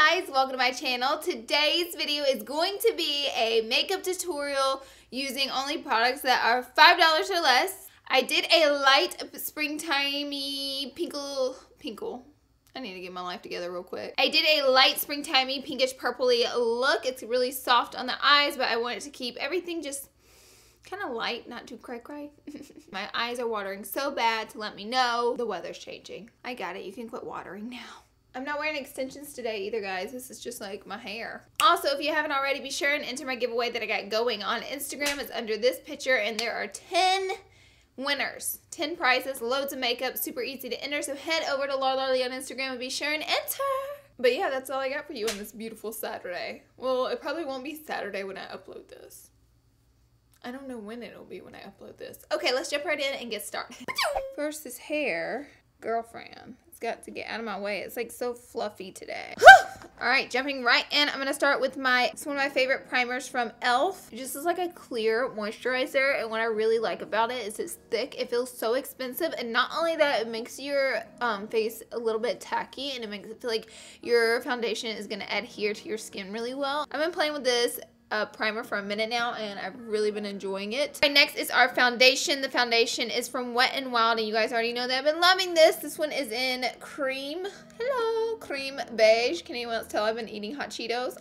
guys, welcome to my channel. Today's video is going to be a makeup tutorial using only products that are $5 or less. I did a light springtimey pinkle. I need to get my life together real quick. I did a light springtimey pinkish purpley look. It's really soft on the eyes, but I wanted to keep everything just kind of light, not too cray. My eyes are watering so bad to let me know the weather's changing. I got it. You can quit watering now. I'm not wearing extensions today either, guys. This is just like my hair. Also, if you haven't already, be sure and enter my giveaway that I got going on Instagram. It's under this picture, and there are 10 winners. 10 prizes, loads of makeup, super easy to enter. So head over to Larlarly on Instagram and be sure and enter. But yeah, that's all I got for you on this beautiful Saturday. Well, it probably won't be Saturday when I upload this. I don't know when it'll be when I upload this. Okay, let's jump right in and get started. First, this hair, girlfriend. Got to get out of my way. It's like so fluffy today. All right, jumping right in. I'm gonna start with it's one of my favorite primers from e.l.f. It just is like a clear moisturizer, and what I really like about it is it's thick. It feels so expensive, and not only that, it makes your face a little bit tacky, and it makes it feel like your foundation is gonna adhere to your skin really well. I've been playing with this primer for a minute now, and I've really been enjoying it. Right, next is our foundation. The foundation is from Wet n Wild, and you guys already know that I've been loving this. This one is in cream. Hello, cream beige. Can anyone else tell I've been eating hot Cheetos?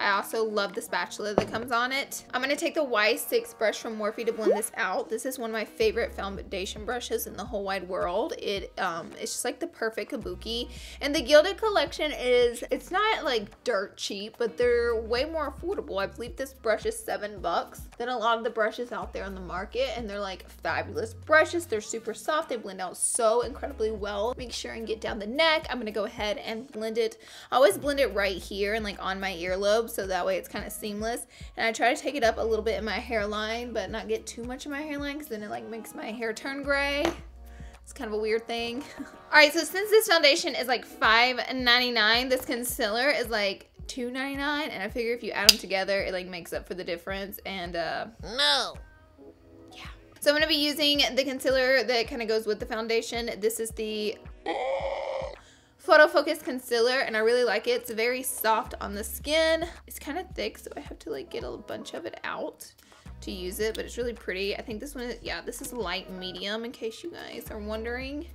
I also love the spatula that comes on it. I'm going to take the Y6 brush from Morphe to blend this out. This is one of my favorite foundation brushes in the whole wide world. It's just like the perfect kabuki. And the Gilded collection it's not like dirt cheap, but they're way more affordable. I believe this brush is $7 than a lot of the brushes out there on the market, and they're like fabulous brushes. They're super soft. They blend out so incredibly well. Make sure and get down the neck. I'm going to go ahead and blend it. I always blend it right here and like on my earlobe, so that way it's kind of seamless. And I try to take it up a little bit in my hairline, but not get too much in my hairline, because then it like makes my hair turn gray. It's kind of a weird thing. All right, so since this foundation is like $5.99, this concealer is like $2.99, and I figure if you add them together, it like makes up for the difference. And no. Yeah. So I'm gonna be using the concealer that kind of goes with the foundation. This is the Photo Focus concealer, and I really like it. It's very soft on the skin. It's kind of thick, so I have to like get a bunch of it out to use it, but it's really pretty. I think this one is, yeah, this is light medium, in case you guys are wondering.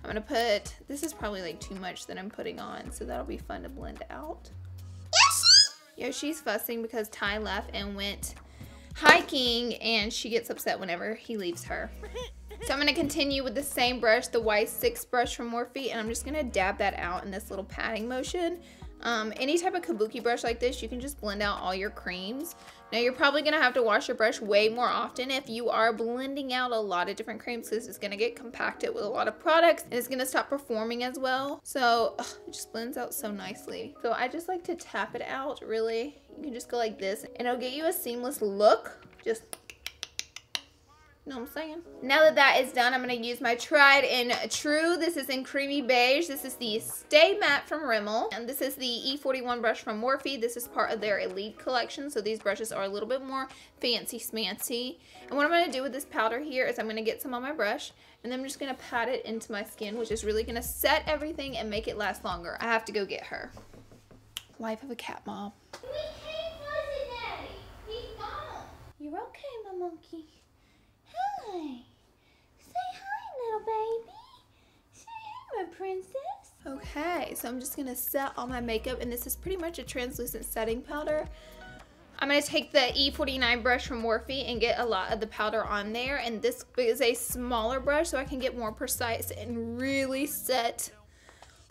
I'm gonna put, this is probably like too much that I'm putting on, so that'll be fun to blend out. Yoshi's fussing because Ty left and went hiking, and she gets upset whenever he leaves her. So I'm going to continue with the same brush, the Y6 brush from Morphe, and I'm just going to dab that out in this little patting motion. Any type of kabuki brush like this, you can just blend out all your creams. Now you're probably going to have to wash your brush way more often if you are blending out a lot of different creams, because it's going to get compacted with a lot of products, and it's going to stop performing as well. So it just blends out so nicely. So I just like to tap it out, really. You can just go like this, and it'll get you a seamless look. Just, you know what I'm saying? Now that that is done, I'm going to use my tried and true. This is in creamy beige. This is the Stay Matte from Rimmel. And this is the E41 brush from Morphe. This is part of their Elite collection. So these brushes are a little bit more fancy smancy. And what I'm going to do with this powder here is I'm going to get some on my brush, and then I'm just going to pat it into my skin, which is really going to set everything and make it last longer. I have to go get her. Life of a cat mom. We can't listen, Daddy. He's gone. You're okay, my monkey. Hi. Say hi, little baby. Say hi, my princess. Okay, so I'm just going to set all my makeup, and this is pretty much a translucent setting powder. I'm going to take the E49 brush from Morphe and get a lot of the powder on there, and this is a smaller brush so I can get more precise and really set.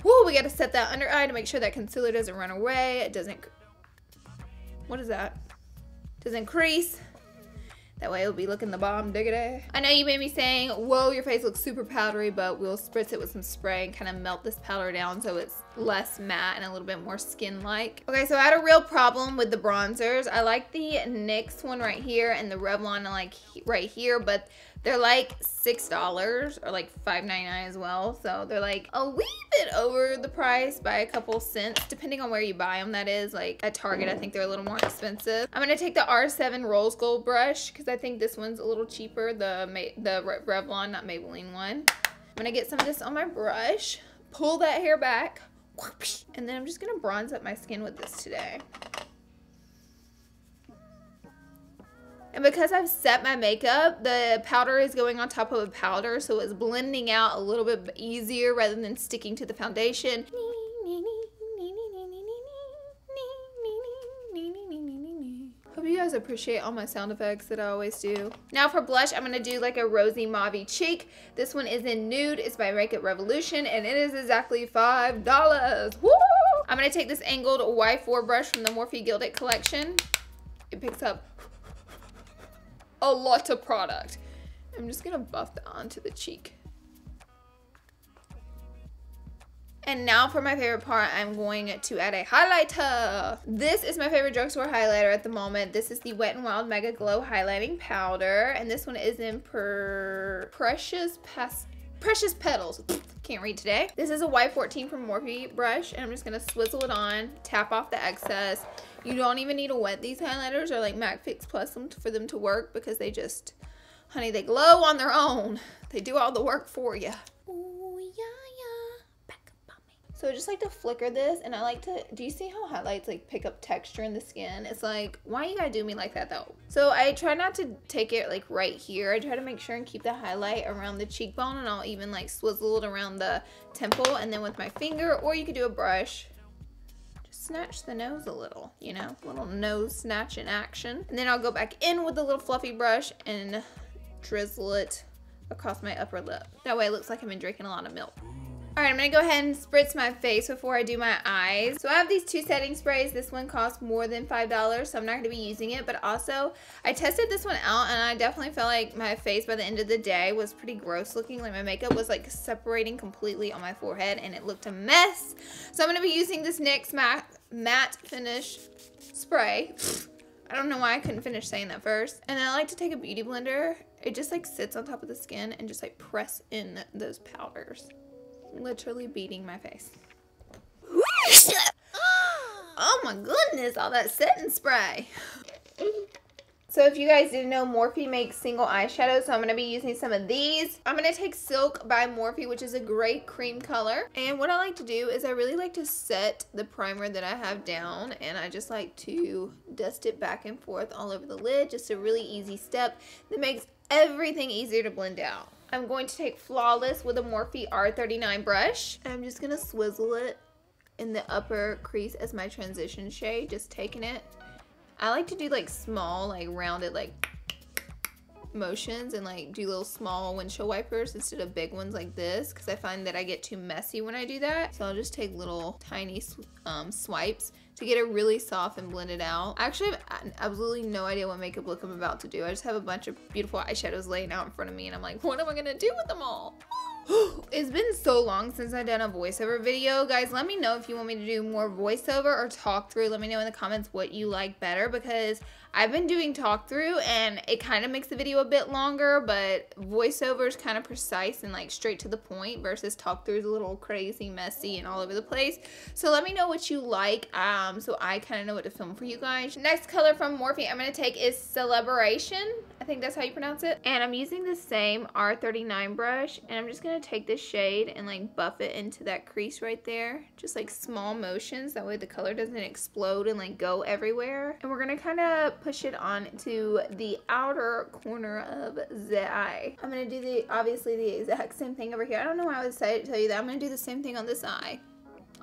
Woo, we got to set that under eye to make sure that concealer doesn't run away. It doesn't, what is that? Doesn't crease. That way it'll be looking the bomb diggity. I know you may be saying, whoa, your face looks super powdery, but we'll spritz it with some spray and kind of melt this powder down so it's less matte and a little bit more skin-like. Okay, so I had a real problem with the bronzers. I like the NYX one right here and the Revlon like right here, but they're like $6 or like $5.99 as well. So they're like a wee bit over the price by a couple cents, depending on where you buy them, that is. Like at Target, I think they're a little more expensive. I'm gonna take the R7 Rose Gold brush because I think this one's a little cheaper, the Revlon, not Maybelline one. I'm gonna get some of this on my brush, pull that hair back, And then I'm just gonna bronze up my skin with this today. And because I've set my makeup, the powder is going on top of a powder, so it's blending out a little bit easier rather than sticking to the foundation. Hope you guys appreciate all my sound effects that I always do. Now for blush, I'm going to do like a rosy mauve cheek. This one is in Nude. It's by Makeup Revolution, and it is exactly $5. Woo! I'm going to take this angled Y4 brush from the Morphe Gilded collection. It picks up a lot of product. I'm just going to buff that onto the cheek. And now for my favorite part, I'm going to add a highlighter. This is my favorite drugstore highlighter at the moment. This is the Wet n Wild Mega Glow Highlighting Powder. And this one is in Precious Petals. Can't read today. This is a Y14 from Morphe brush. And I'm just going to swizzle it on, tap off the excess. You don't even need to wet these highlighters or like MAC Fix Plus for them to work, because they just, honey, they glow on their own. They do all the work for you. Ooh, yeah. So I just like to flicker this, and I like to, do you see how highlights like pick up texture in the skin? It's like, why you gotta do me like that though? So I try not to take it like right here. I try to make sure and keep the highlight around the cheekbone, and I'll even like swizzle it around the temple, and then with my finger, or you could do a brush, just snatch the nose a little, you know, little nose snatch in action. And then I'll go back in with the little fluffy brush and drizzle it across my upper lip. That way it looks like I've been drinking a lot of milk. Alright, I'm going to go ahead and spritz my face before I do my eyes. So I have these two setting sprays. This one costs more than $5, so I'm not going to be using it. But also, I tested this one out, and I definitely felt like my face by the end of the day was pretty gross looking. Like my makeup was like separating completely on my forehead, and it looked a mess. So I'm going to be using this NYX matte finish spray. I don't know why I couldn't finish saying that first. And then I like to take a beauty blender. It just like sits on top of the skin and just like press in those powders. Literally beating my face. Oh my goodness, all that setting spray. So if you guys didn't know, Morphe makes single eyeshadows, so I'm going to be using some of these. I'm going to take Silk by Morphe, which is a great cream color. And what I like to do is I really like to set the primer that I have down, and I just like to dust it back and forth all over the lid. Just a really easy step that makes everything easier to blend out. I'm going to take Flawless with a Morphe R39 brush. And I'm just going to swizzle it in the upper crease as my transition shade. Just taking it. I like to do like small, like rounded, like motions, and like do little small windshield wipers instead of big ones like this, because I find that I get too messy when I do that. So I'll just take little tiny swipes to get it really soft and blend it out. I actually have absolutely no idea what makeup look I'm about to do. I just have a bunch of beautiful eyeshadows laying out in front of me, and I'm like, what am I gonna do with them all? It's been so long since I've done a voiceover video. Guys, let me know if you want me to do more voiceover or talk through. Let me know in the comments what you like better, because I've been doing talk through and it kind of makes the video a bit longer, but voiceover is kind of precise and like straight to the point, versus talk through is a little crazy, messy, and all over the place. So let me know what you like, so I kind of know what to film for you guys. Next color from Morphe I'm going to take is Celebration. I think that's how you pronounce it. And I'm using the same R39 brush, and I'm just going to take this shade and like buff it into that crease right there. Just like small motions, that way the color doesn't explode and like go everywhere. And we're going to kind of push it on to the outer corner of the eye. I'm going to do obviously the exact same thing over here. I don't know why I was excited to tell you that. I'm going to do the same thing on this eye.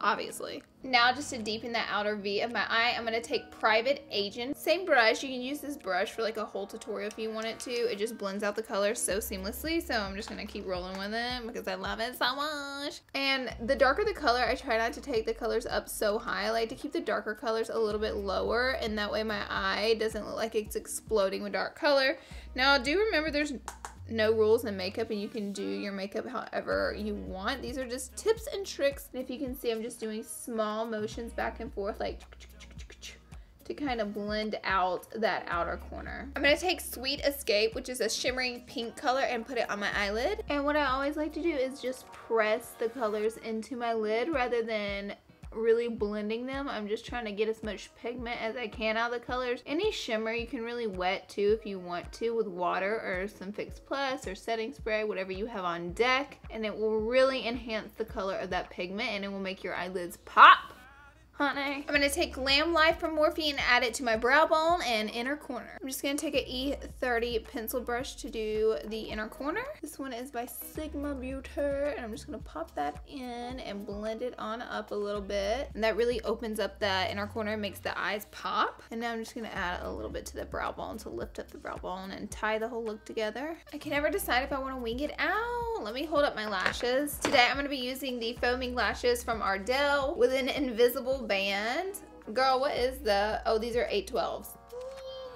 Obviously. Now just to deepen that outer V of my eye, I'm going to take Private Agent. Same brush. You can use this brush for like a whole tutorial if you want it to. It just blends out the colors so seamlessly. So I'm just going to keep rolling with it because I love it so much. And the darker the color, I try not to take the colors up so high. I like to keep the darker colors a little bit lower, and that way my eye doesn't look like it's exploding with dark color. Now do remember there's no rules in makeup, and you can do your makeup however you want. These are just tips and tricks, and if you can see, I'm just doing small motions back and forth like to kind of blend out that outer corner. I'm going to take Sweet Escape, which is a shimmering pink color, and put it on my eyelid. And what I always like to do is just press the colors into my lid rather than really blending them. I'm just trying to get as much pigment as I can out of the colors. Any shimmer you can really wet too if you want to with water or some Fix Plus or setting spray, whatever you have on deck, and it will really enhance the color of that pigment and it will make your eyelids pop. Honey. I'm going to take Glam Life from Morphe and add it to my brow bone and inner corner. I'm just going to take an E30 pencil brush to do the inner corner. This one is by Sigma Beauty, and I'm just going to pop that in and blend it on up a little bit. And that really opens up that inner corner and makes the eyes pop. And now I'm just going to add a little bit to the brow bone to lift up the brow bone and tie the whole look together. I can never decide if I want to wing it out. Let me hold up my lashes. Today I'm going to be using the foaming lashes from Ardell with an invisible band. Girl, what is oh, these are 812s.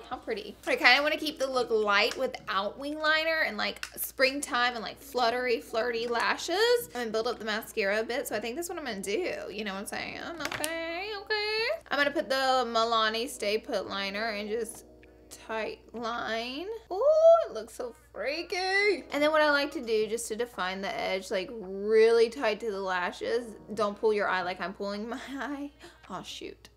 How pretty. But I kind of want to keep the look light without wing liner and like springtime and like fluttery, flirty lashes. I'm gonna build up the mascara a bit, so I think that's what I'm gonna do. You know what I'm saying? Okay. I'm gonna put the Milani Stay Put liner and just tight line. Oh, it looks so freaky. And then what I like to do just to define the edge, like really tight to the lashes. Don't pull your eye like I'm pulling my eye. Oh shoot.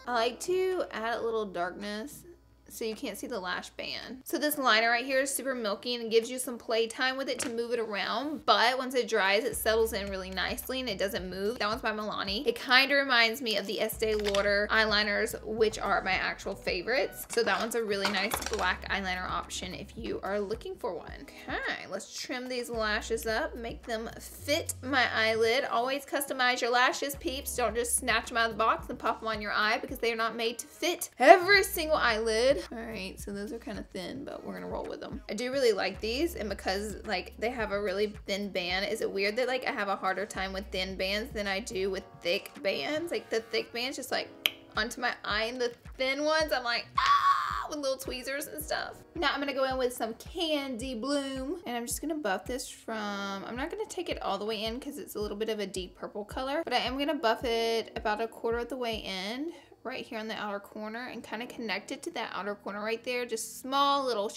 I like to add a little darkness so you can't see the lash band. So this liner right here is super milky and it gives you some play time with it to move it around, but once it dries, it settles in really nicely and it doesn't move. That one's by Milani. It kind of reminds me of the Estee Lauder eyeliners, which are my actual favorites. So that one's a really nice black eyeliner option if you are looking for one. Okay, let's trim these lashes up, make them fit my eyelid. Always customize your lashes, peeps. Don't just snatch them out of the box and pop them on your eye because they are not made to fit every single eyelid. Alright, so those are kind of thin, but we're gonna roll with them. I do really like these, and because like they have a really thin band, is it weird that like I have a harder time with thin bands than I do with thick bands? Like the thick bands just like onto my eye, and the thin ones I'm like ah, with little tweezers and stuff. Now I'm gonna go in with some Candy Bloom, and I'm just gonna buff this from, I'm not gonna take it all the way in because it's a little bit of a deep purple color, but I am gonna buff it about a quarter of the way in, right here on the outer corner, and kind of connect it to that outer corner right there. Just small little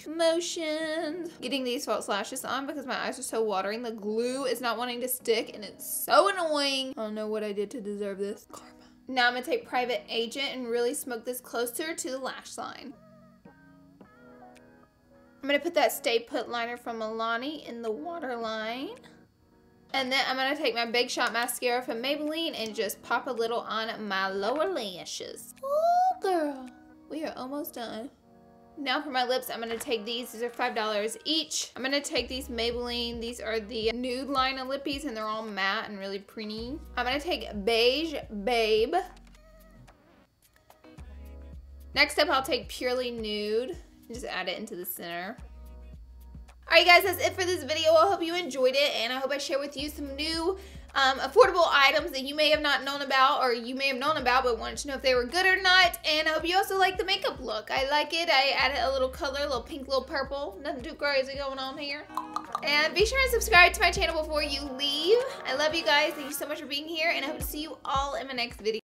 motions. Getting these false lashes on because my eyes are so watering. The glue is not wanting to stick and it's so annoying. I don't know what I did to deserve this. Karma. Now I'm gonna take Private Agent and really smoke this closer to the lash line. I'm gonna put that Stay Put liner from Milani in the waterline. And then I'm going to take my Big Shot mascara from Maybelline and just pop a little on my lower lashes. Oh, girl. We are almost done. Now for my lips, I'm going to take these. These are $5 each. I'm going to take these Maybelline. These are the nude line of lippies, and they're all matte and really pretty. I'm going to take Beige Babe. Next up, I'll take Purely Nude and just add it into the center. Alright guys, that's it for this video. I hope you enjoyed it, and I hope I share with you some new affordable items that you may have not known about, or you may have known about but wanted to know if they were good or not. And I hope you also like the makeup look. I like it. I added a little color, a little pink, little purple. Nothing too crazy going on here. And be sure to subscribe to my channel before you leave. I love you guys. Thank you so much for being here, and I hope to see you all in my next video.